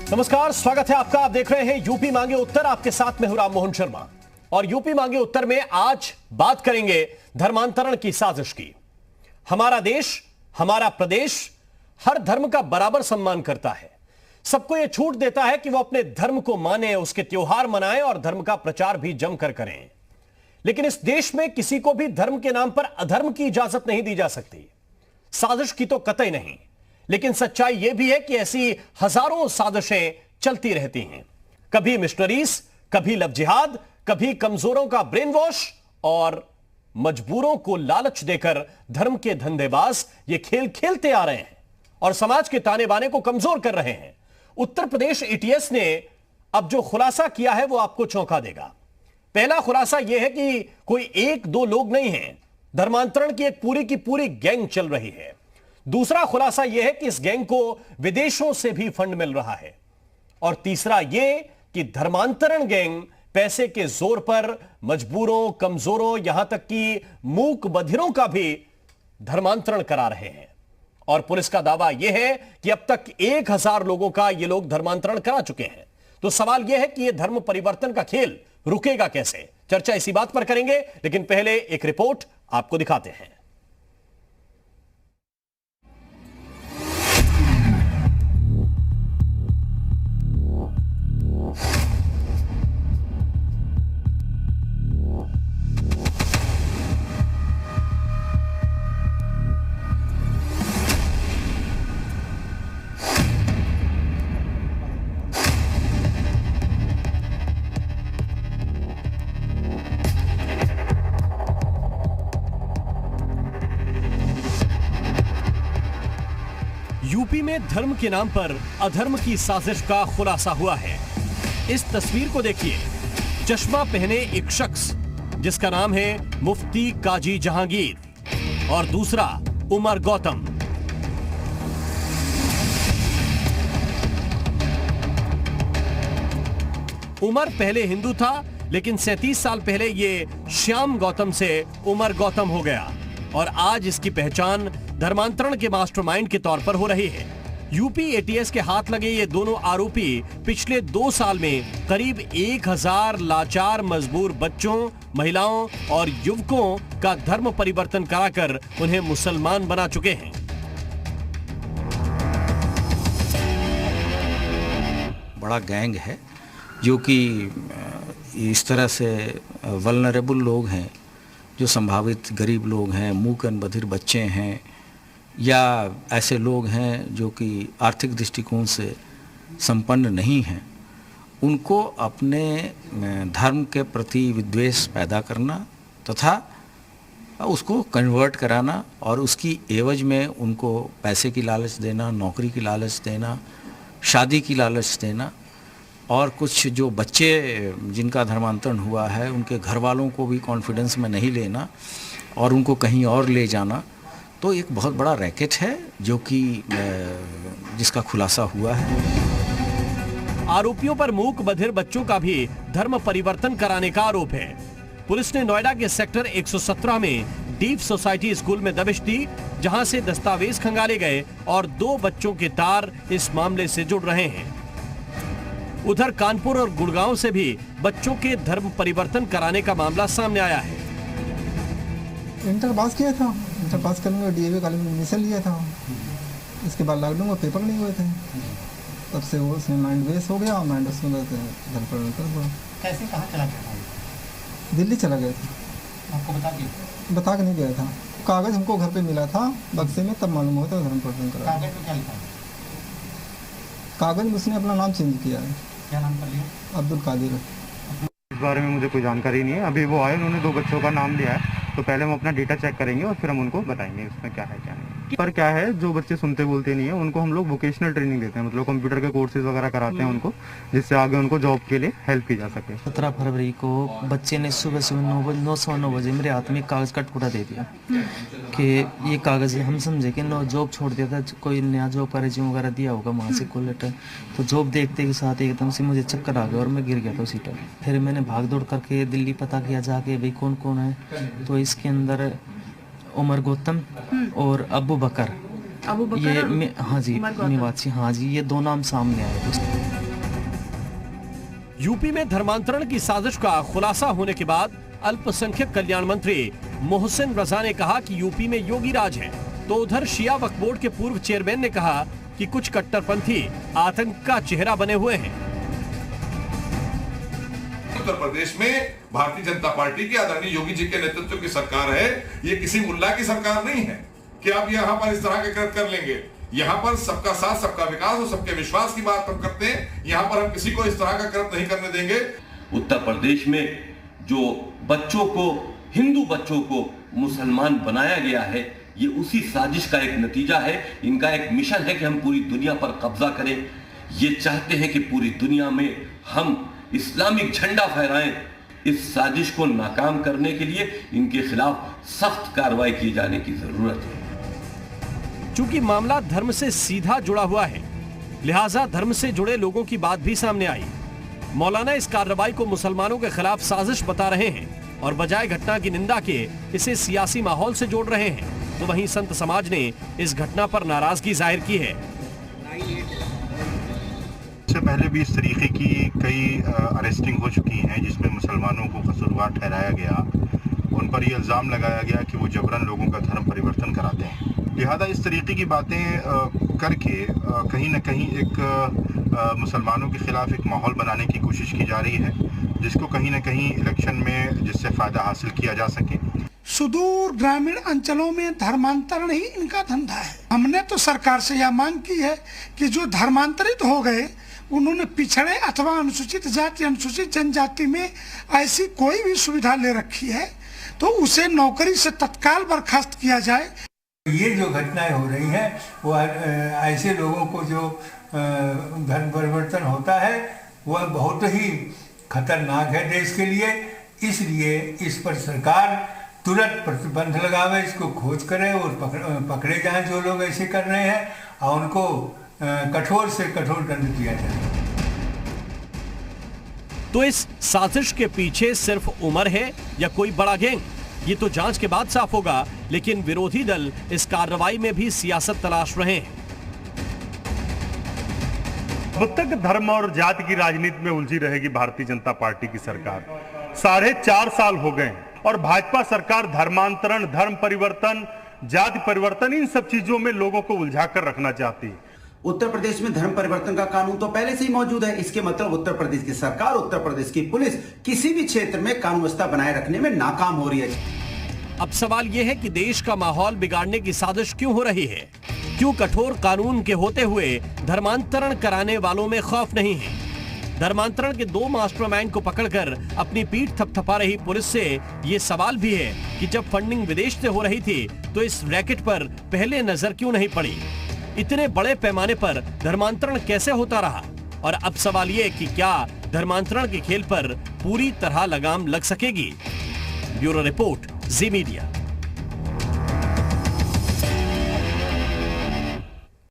नमस्कार, स्वागत है आपका। आप देख रहे हैं यूपी मांगे उत्तर। आपके साथ में हूं राम मोहन शर्मा और यूपी मांगे उत्तर में आज बात करेंगे धर्मांतरण की साजिश की। हमारा देश, हमारा प्रदेश हर धर्म का बराबर सम्मान करता है, सबको यह छूट देता है कि वो अपने धर्म को माने, उसके त्योहार मनाएं और धर्म का प्रचार भी जमकर करें। लेकिन इस देश में किसी को भी धर्म के नाम पर अधर्म की इजाजत नहीं दी जा सकती। साजिश की तो कतई नहीं, लेकिन सच्चाई यह भी है कि ऐसी हजारों साजिशें चलती रहती हैं। कभी मिशनरीज, कभी लव जिहाद, कभी कमजोरों का ब्रेन वॉश और मजबूरों को लालच देकर धर्म के धंधेबाज ये खेल खेलते आ रहे हैं और समाज के ताने बाने को कमजोर कर रहे हैं। उत्तर प्रदेश एटीएस ने अब जो खुलासा किया है वो आपको चौंका देगा। पहला खुलासा यह है कि कोई एक दो लोग नहीं हैं, धर्मांतरण की एक पूरी की पूरी गैंग चल रही है। दूसरा खुलासा यह है कि इस गैंग को विदेशों से भी फंड मिल रहा है। और तीसरा यह कि धर्मांतरण गैंग पैसे के जोर पर मजबूरों, कमजोरों, यहां तक कि मूक बधिरों का भी धर्मांतरण करा रहे हैं। और पुलिस का दावा यह है कि अब तक 1000 लोगों का ये लोग धर्मांतरण करा चुके हैं। तो सवाल यह है कि यह धर्म परिवर्तन का खेल रुकेगा कैसे? चर्चा इसी बात पर करेंगे, लेकिन पहले एक रिपोर्ट आपको दिखाते हैं। यूपी में धर्म के नाम पर अधर्म की साजिश का खुलासा हुआ है। इस तस्वीर को देखिए। चश्मा पहने एक शख्स जिसका नाम है मुफ्ती काजी जहांगीर और दूसरा उमर गौतम। उमर पहले हिंदू था, लेकिन 37 साल पहले ये श्याम गौतम से उमर गौतम हो गया और आज इसकी पहचान धर्मांतरण के मास्टरमाइंड के तौर पर हो रही है। यूपी एटीएस के हाथ लगे ये दोनों आरोपी पिछले 2 साल में करीब 1000 लाचार मजबूर बच्चों, महिलाओं और युवकों का धर्म परिवर्तन कराकर उन्हें मुसलमान बना चुके हैं। बड़ा गैंग है जो कि इस तरह से वल्नरेबल लोग हैं, जो संभावित गरीब लोग हैं, मूक बधिर बच्चे हैं या ऐसे लोग हैं जो कि आर्थिक दृष्टिकोण से संपन्न नहीं हैं, उनको अपने धर्म के प्रति विद्वेष पैदा करना तथा उसको कन्वर्ट कराना और उसकी एवज में उनको पैसे की लालच देना, नौकरी की लालच देना, शादी की लालच देना और कुछ जो बच्चे जिनका धर्मांतरण हुआ है उनके घर वालों को भी कॉन्फिडेंस में नहीं लेना और उनको कहीं और ले जाना। तो एक बहुत बड़ा रैकेट है जो कि जिसका खुलासा हुआ है। आरोपियों पर मूक बधिर बच्चों का भी धर्म परिवर्तन कराने का आरोप है। पुलिस ने नोएडा के सेक्टर 117 में डीप सोसाइटी स्कूल में दबिश दी, जहां से दस्तावेज खंगाले गए और 2 बच्चों के तार इस मामले से जुड़ रहे हैं। उधर कानपुर और गुड़गांव से भी बच्चों के धर्म परिवर्तन कराने का मामला सामने आया है। इंटर पास किया था, इंटर पास करने में डीएवी कॉलेज में एडमिशन लिया था। इसके बाद लॉकडाउन में पेपर नहीं हुए थे, तब से वो उसमें माइंड वेस्ट हो गया। माइंड वेस्ट में धर्म परिवर्तन हुआ। कैसे, कहाँ चला गया? दिल्ली चला गया था। आपको बता के नहीं गया था। कागज हमको घर पे मिला था बक्से में, तब मालूम होता धर्म परिवर्तन करा। कागज में क्या लिखा? कागज में उसने अपना नाम चेंज किया है। क्या नाम कर लिया? अब्दुल कादिर। इस बारे में मुझे कोई जानकारी नहीं है। अभी वो आए, उन्होंने 2 बच्चों का नाम लिया है, तो पहले हम अपना डेटा चेक करेंगे और फिर हम उनको बताएंगे उसमें क्या है क्या नहीं। पर क्या है, जो बच्चे सुनते बोलते नहीं है उनको हम लोग वोकेशनल ट्रेनिंग देते हैं, मतलब कंप्यूटर के कोर्सेज वगैरह कराते हैं उनको, जिससे आगे उनको जॉब के लिए हेल्प की जा सके। 17 फरवरी को बच्चे ने सुबह 9 बजे मेरे हाथ में कागज का टुकड़ा दे दिया कि ये कागज है। हम समझे कि जॉब छोड़ दिया था, कोई नया जॉब का रिज्यूम वगैरह दिया होगा वहाँ से कॉल लेटर। तो जॉब देखते के साथ एकदम से मुझे चक्कर आ गया और मैं गिर गया था उसी टाइम। फिर मैंने भाग दौड़ करके दिल्ली पता किया जाके भाई कौन कौन है। तो इसके अंदर उमर गौतम और अबू बकर, ये हाँ जी मेवाती, हाँ जी, ये 2 नाम सामने आए। यूपी में धर्मांतरण की साजिश का खुलासा होने के बाद अल्पसंख्यक कल्याण मंत्री मोहसिन रजा ने कहा कि यूपी में योगी राज है, तो उधर शिया वक्फ बोर्ड के पूर्व चेयरमैन ने कहा कि कुछ कट्टरपंथी आतंक का चेहरा बने हुए हैं। उत्तर प्रदेश में भारतीय जनता पार्टी की आदरणीय योगी जी के नेतृत्व की सरकार है। ये किसी मुल्ला की सरकार नहीं है कि आप यहाँ पर इस तरह के कृत्य कर लेंगे। यहाँ पर सबका साथ, सबका विकास और सबके विश्वास की बात हम करते हैं। यहाँ पर हम किसी को इस तरह का कृत्य नहीं करने देंगे। उत्तर प्रदेश में जो बच्चों को, हिंदू बच्चों को मुसलमान बनाया गया है, ये उसी साजिश का एक नतीजा है। इनका एक मिशन है कि हम पूरी दुनिया पर कब्जा करें। ये चाहते हैं कि पूरी दुनिया में हम इस्लामिक झंडा फहराएं। इस साजिश को नाकाम करने के लिए इनके खिलाफ सख्त कार्रवाई किए जाने की जरूरत है। चूंकि मामला धर्म से सीधा जुड़ा हुआ है, लिहाजा धर्म से जुड़े लोगों की बात भी सामने आई। मौलाना इस कार्रवाई को मुसलमानों के खिलाफ साजिश बता रहे हैं और बजाय घटना की निंदा के इसे सियासी माहौल से जोड़ रहे हैं। तो वहीं संत समाज ने इस घटना पर नाराजगी जाहिर की है। इससे पहले भी इस तरीके की कई अरेस्टिंग हो चुकी हैं जिसमें मुसलमानों को कसूरवार ठहराया गया। उन पर यह इल्ज़ाम लगाया गया कि वो जबरन लोगों का धर्म परिवर्तन कराते हैं। लिहाजा इस तरीके की बातें करके कहीं ना कहीं एक मुसलमानों के खिलाफ एक माहौल बनाने की कोशिश की जा रही है, जिसको कहीं ना कहीं इलेक्शन में जिससे फ़ायदा हासिल किया जा सके। सुदूर ग्रामीण अंचलों में धर्मांतरण ही इनका धंधा है। हमने तो सरकार से यह मांग की है कि जो धर्मांतरित हो गए, उन्होंने पिछड़े अथवा अनुसूचित जाति, अनुसूचित जनजाति में ऐसी कोई भी सुविधा ले रखी है तो उसे नौकरी से तत्काल बर्खास्त किया जाए। ये जो घटनाएं हो रही हैं वो ऐसे लोगों को जो धर्म परिवर्तन होता है वह बहुत ही खतरनाक है देश के लिए। इसलिए इस पर सरकार तुरंत प्रतिबंध लगावे, इसको खोज करे और पकड़े जाएं जो लोग ऐसे कर रहे हैं और उनको कठोर से कठोर दंड दिया जाए। तो इस साजिश के पीछे सिर्फ उम्र है या कोई बड़ा गैंग, ये तो जांच के बाद साफ होगा। लेकिन विरोधी दल इस कार्रवाई में भी सियासत तलाश रहे हैं। अब तक धर्म और जाति की राजनीति में उलझी रहेगी भारतीय जनता पार्टी की सरकार। 4.5 साल हो गए और भाजपा सरकार धर्मांतरण, धर्म परिवर्तन, जाति परिवर्तन, इन सब चीजों में लोगों को उलझा कर रखना चाहती है। उत्तर प्रदेश में धर्म परिवर्तन का कानून तो पहले से ही मौजूद है। इसके मतलब उत्तर प्रदेश की सरकार, उत्तर प्रदेश की पुलिस किसी भी क्षेत्र में कानून व्यवस्था बनाए रखने में नाकाम हो रही है। अब सवाल यह है कि देश का माहौल बिगाड़ने की साजिश क्यों हो रही है? क्यों कठोर कानून के होते हुए धर्मांतरण कराने वालों में खौफ नहीं है? धर्मांतरण के 2 मास्टरमाइंड को पकड़कर अपनी पीठ थपथपा रही पुलिस से ये सवाल भी है कि जब फंडिंग विदेश से हो रही थी तो इस रैकेट पर पहले नजर क्यों नहीं पड़ी? इतने बड़े पैमाने पर धर्मांतरण कैसे होता रहा? और अब सवाल ये कि क्या धर्मांतरण के खेल पर पूरी तरह लगाम लग सकेगी? ब्यूरो रिपोर्ट, जी मीडिया।